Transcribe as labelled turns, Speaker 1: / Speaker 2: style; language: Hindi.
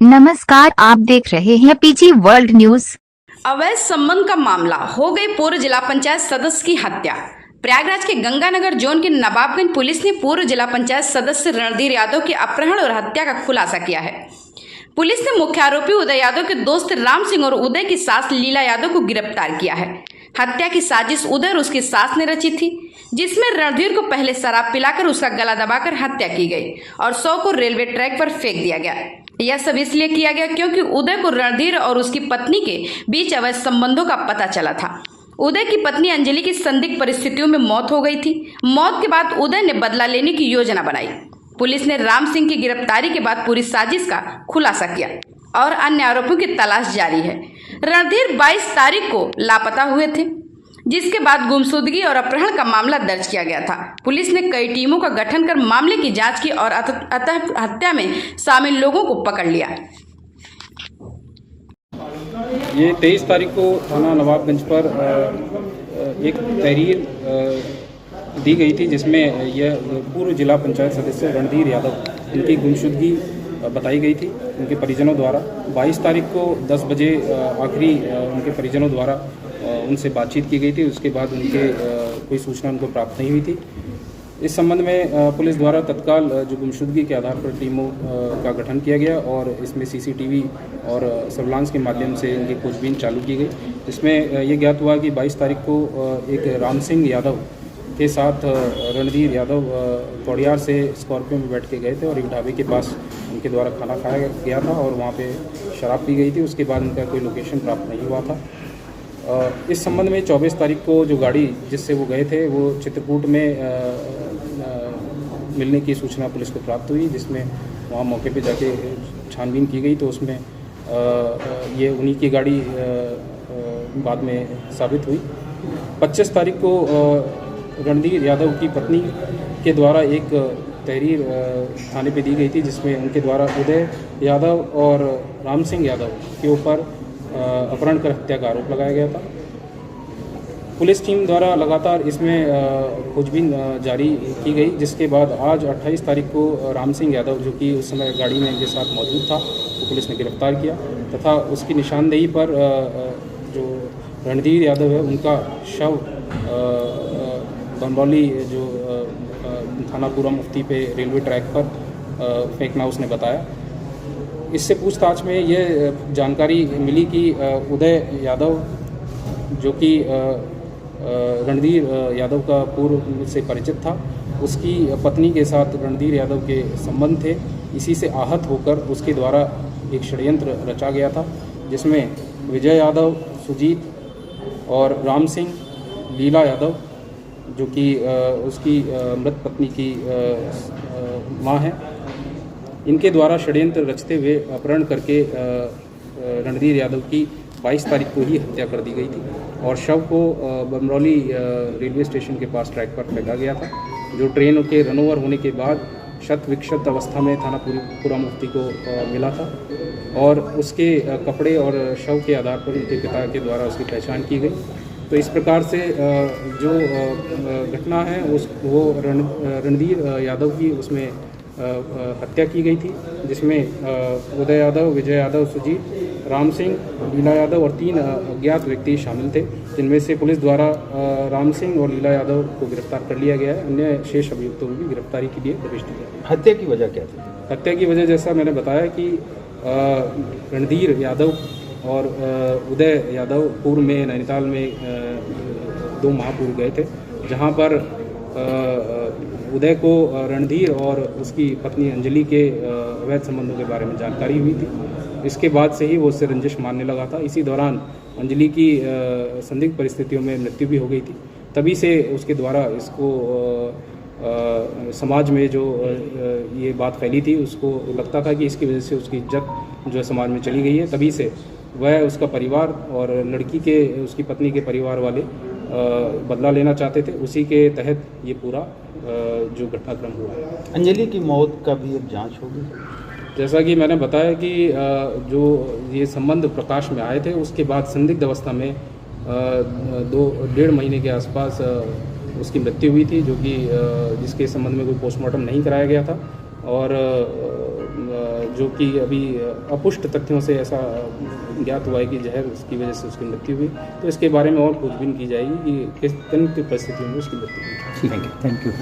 Speaker 1: नमस्कार, आप देख रहे हैं पीजी वर्ल्ड न्यूज।
Speaker 2: अवैध संबंध का मामला, हो गई पूर्व जिला पंचायत सदस्य की हत्या। प्रयागराज के गंगानगर जोन के नवाबगंज पुलिस ने पूर्व जिला पंचायत सदस्य रणधीर यादव के अपहरण और हत्या का खुलासा किया है। पुलिस ने मुख्य आरोपी उदय यादव के दोस्त राम सिंह और उदय की सास लीला यादव को गिरफ्तार किया है। हत्या की साजिश उदय और उसकी सास ने रची थी, जिसमें रणधीर को पहले शराब पिलाकर उसका गला दबाकर हत्या की गई और शव को रेलवे ट्रैक पर फेंक दिया गया। यह सब इसलिए किया गया क्योंकि उदय को रणधीर और उसकी पत्नी के बीच अवैध संबंधों का पता चला था। उदय की पत्नी अंजलि की संदिग्ध परिस्थितियों में मौत हो गई थी। मौत के बाद उदय ने बदला लेने की योजना बनाई। पुलिस ने राम सिंह की गिरफ्तारी के बाद पूरी साजिश का खुलासा किया और अन्य आरोपियों की तलाश जारी है। रणधीर 22 तारीख को लापता हुए थे, जिसके बाद गुमशुदगी और अपहरण का मामला दर्ज किया गया था। पुलिस ने कई टीमों का गठन कर मामले की जांच की और अतः हत्या में शामिल लोगों को पकड़ लिया।
Speaker 3: ये 23 तारीख को थाना नवाबगंज पर एक तहरीर दी गई थी, जिसमें यह पूर्व जिला पंचायत सदस्य रणधीर यादव, इनकी गुमशुदगी बताई गई थी उनके परिजनों द्वारा। 22 तारीख को 10 बजे आखिरी उनके परिजनों द्वारा उनसे बातचीत की गई थी। उसके बाद उनके कोई सूचना उनको प्राप्त नहीं हुई थी। इस संबंध में पुलिस द्वारा तत्काल जो गुमशुदगी के आधार पर टीमों का गठन किया गया और इसमें सीसीटीवी और सर्विलांस के माध्यम से इनकी खोजबीन चालू की गई। इसमें ये ज्ञात हुआ कि 22 तारीख को एक राम सिंह यादव के साथ रणधीर यादव तोड़ियार से स्कॉर्पियो में बैठ के गए थे और एक ढाबे के पास उनके द्वारा खाना खाया गया था और वहाँ पे शराब पी गई थी। उसके बाद उनका कोई लोकेशन प्राप्त नहीं हुआ था। इस संबंध में 24 तारीख को जो गाड़ी जिससे वो गए थे वो चित्रकूट में मिलने की सूचना पुलिस को प्राप्त हुई, जिसमें वहाँ मौके पे जाके छानबीन की गई तो उसमें ये उन्हीं की गाड़ी बाद में साबित हुई। 25 तारीख को रणधीर यादव की पत्नी के द्वारा एक तहरीर थाने पे दी गई थी, जिसमें उनके द्वारा उदय यादव और राम सिंह यादव के ऊपर अपहरण कर हत्या का आरोप लगाया गया था। पुलिस टीम द्वारा लगातार इसमें खोजबीन जारी की गई, जिसके बाद आज 28 तारीख को राम सिंह यादव, जो कि उस समय गाड़ी में इनके साथ मौजूद था, तो पुलिस ने गिरफ्तार किया तथा उसकी निशानदेही पर जो रणधीर यादव है उनका शव बमरौली जो थानापुरा मुफ्ती पे रेलवे ट्रैक पर फेंकना उसने बताया। इससे पूछताछ में यह जानकारी मिली कि उदय यादव, जो कि रणधीर यादव का पूर्व से परिचित था, उसकी पत्नी के साथ रणधीर यादव के संबंध थे। इसी से आहत होकर उसके द्वारा एक षड्यंत्र रचा गया था, जिसमें विजय यादव, सुजीत और राम सिंह, लीला यादव, जो कि उसकी मृत पत्नी की मां है, इनके द्वारा षड्यंत्र रचते हुए अपहरण करके रणधीर यादव की 22 तारीख को ही हत्या कर दी गई थी और शव को बमरौली रेलवे स्टेशन के पास ट्रैक पर फेंका गया था, जो ट्रेन के रनओवर होने के बाद शत विक्षत अवस्था में थानापुरा मुफ्ती को मिला था और उसके कपड़े और शव के आधार पर उनके पिता के द्वारा उसकी पहचान की गई। तो इस प्रकार से जो घटना है वो रणधीर यादव की उसमें हत्या की गई थी, जिसमें उदय यादव, विजय यादव, सुजीत, राम सिंह, लीला यादव और 3 अज्ञात व्यक्ति शामिल थे, जिनमें से पुलिस द्वारा राम सिंह और लीला यादव को गिरफ्तार कर लिया गया है। अन्य शेष अभियुक्तों की गिरफ्तारी के लिए प्रवेश दिया गया।
Speaker 4: हत्या की वजह क्या थी?
Speaker 3: हत्या की वजह जैसा मैंने बताया कि रणधीर यादव और उदय यादव पूर्व में नैनीताल में 2 माह पूर्व गए थे, जहाँ पर उदय को रणधीर और उसकी पत्नी अंजलि के अवैध संबंधों के बारे में जानकारी हुई थी। इसके बाद से ही वो उससे रंजिश मानने लगा था। इसी दौरान अंजलि की संदिग्ध परिस्थितियों में मृत्यु भी हो गई थी। तभी से उसके द्वारा इसको समाज में जो ये बात फैली थी, उसको लगता था कि इसकी वजह से उसकी इज्जत जो समाज में चली गई है। तभी से वह, उसका परिवार और लड़की के, उसकी पत्नी के परिवार वाले बदला लेना चाहते थे। उसी के तहत ये पूरा जो घटनाक्रम हुआ है।
Speaker 4: अंजलि की मौत का भी एक जांच होगी।
Speaker 3: जैसा कि मैंने बताया कि जो ये संबंध प्रकाश में आए थे, उसके बाद संदिग्ध अवस्था में 2-1.5 महीने के आसपास उसकी मृत्यु हुई थी, जो कि जिसके संबंध में कोई पोस्टमार्टम नहीं कराया गया था और जो कि अभी अपुष्ट तथ्यों से ऐसा ज्ञात हुआ है कि जहर उसकी वजह से उसकी मृत्यु हुई। तो इसके बारे में और खोजबीन की जाएगी कि किस तरह की परिस्थितियों में उसकी मृत्यु हुई।
Speaker 4: Thank you.